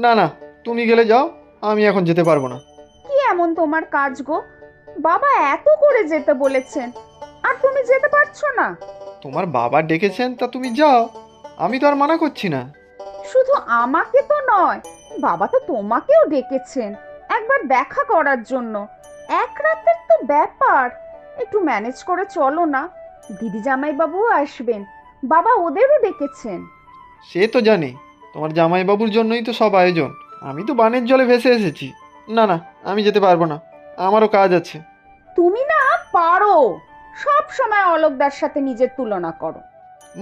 না না, তুমি গেলে যাও, আমি এখন যেতে পারবো না। কি এমন তোমার কাজ গো? বাবা এত করে যেতে বলেছেন আর তুমি যেতে পারছো না? তোমার বাবা ডেকেছেন তা তুমি যাও, আমি তো আর মানা করছি না। শুধু আমাকে তো নয়, বাবা তো তোমাকেও ডেকেছেন একবার দেখা করার জন্য। এক রাতের তো ব্যাপার, একটু ম্যানেজ করে চলো না। দিদি জামাইবাবুও আসবেন, বাবা ওদেরও ডেকেছেন। সে তো জানি, তোমার জামাইবাবুর জন্যই তো সব আয়োজন। আমি তো বানের জলে ভেসে এসেছি। না না, আমি যেতে পারবো না, আমারও কাজ আছে। তুমি না পারো, সব সময় অলোকদার সাথে নিজের তুলনা করো।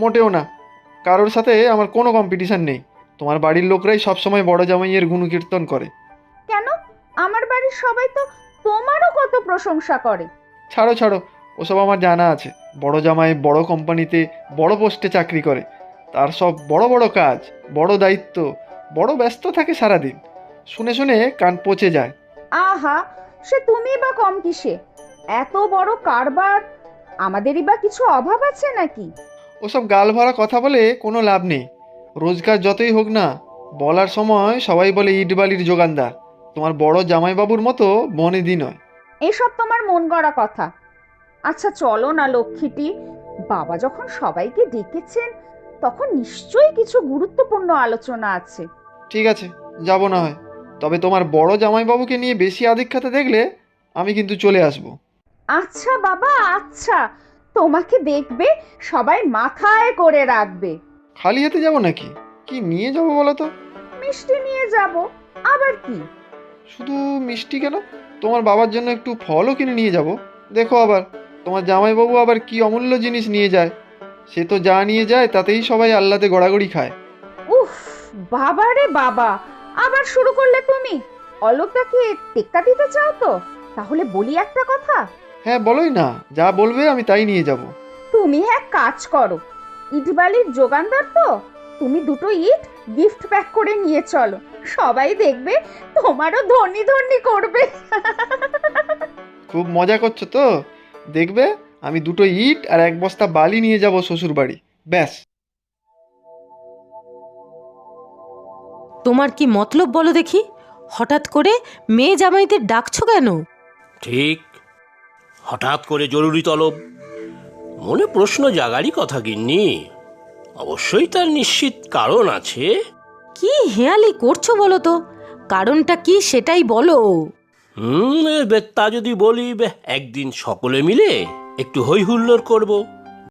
মোটেও না, কারোর সাথে আমার কোনো কম্পিটিশন নেই। তোমার বাড়ির লোকরাই সবসময় বড় জামাইয়ের গুণকীর্তন করে। কেন? আমার বাড়ির সবাই তো তোমারও কত প্রশংসা করে। ছাড়ো ছাড়ো, ওসব আমার জানা আছে। বড় জামাই বড় কোম্পানিতে বড় পোস্টে চাকরি করে, তার সব বড় বড় কাজ, বড় দায়িত্ব, বড় ব্যস্ত থাকে সারাদিন। শুনে শুনে কান পচে যায়। আহা, সে তুমি বা কম কিসে? এত বড় কারবার, আমাদেরই বা কিছু অভাব আছে নাকি? ওসব গাল ভরা কথা বলে কোনো লাভ নেই। রোজগার যতই হোক না, বলার সময় সবাই বলে ইট বালির যোগানদার। তোমার বড় জামাইবাবুর মতো বনেদি নয়। এসব তোমার মন গড়া কথা। আচ্ছা চলো না লক্ষ্মীটি, বাবা যখন সবাইকে ডেকেছেন তখন নিশ্চয়ই কিছু গুরুত্বপূর্ণ আলোচনা আছে। ঠিক আছে, যাব না হয়। তবে তোমার বড় জামাইবাবুকে নিয়ে বেশি আধিক্যতা দেখলে আমি কিন্তু চলে আসব। আচ্ছা বাবা, আচ্ছা, তোমাকে দেখবে সবাই মাথায় করে রাখবে। খালি হাতে যাব নাকি? কি নিয়ে যাব বলো তো? মিষ্টি নিয়ে যাব, আবার কি? শুধু মিষ্টি কেন, তোমার বাবার জন্য একটু ফলও কিনে নিয়ে যাব। দেখো আবার, তোমার জামাইবাবু আবার কি অমূল্য জিনিস নিয়ে যায়। সে তো যা নিয়ে যায় তাতেই সবাই আহ্লাদে গড়াগড়ি খায়। উফ, বাবা রে বাবা, আবার শুরু করলে তুমি। অলোকদাকে টেক্কা দিতে চাও তো? তাহলে বলি একটা কথা। হ্যাঁ বলোই না, যা বলবে আমি তাই নিয়ে যাব। তুমি এক কাজ করো, ইটবালির যোগানদার তো, তুমি দুটো ইট গিফট প্যাক করে নিয়ে চলো, সবাই দেখবে তোমারও ধনী ধনী করবে। খুব মজা করছো তো? দেখবে, আমি দুটো ইট আর এক বস্তা বালি নিয়ে যাব শ্বশুর বাড়ি, ব্যাস। তোমার কি মতলব বলো দেখি? হঠাৎ করে মেয়ে জামাইদের ডাকছো কেন? ঠিক, হঠাৎ করে জরুরি তলব, মনে প্রশ্ন জাগারই কথা গিন্নি। অবশ্যই তার নিশ্চিত কারণ আছে। কি হেয়ালি করছো বলো তো? কারণটা কি সেটাই বলো। তা যদি বলি, একদিন সকলে মিলে একটু হই হুল্লোড় করবো।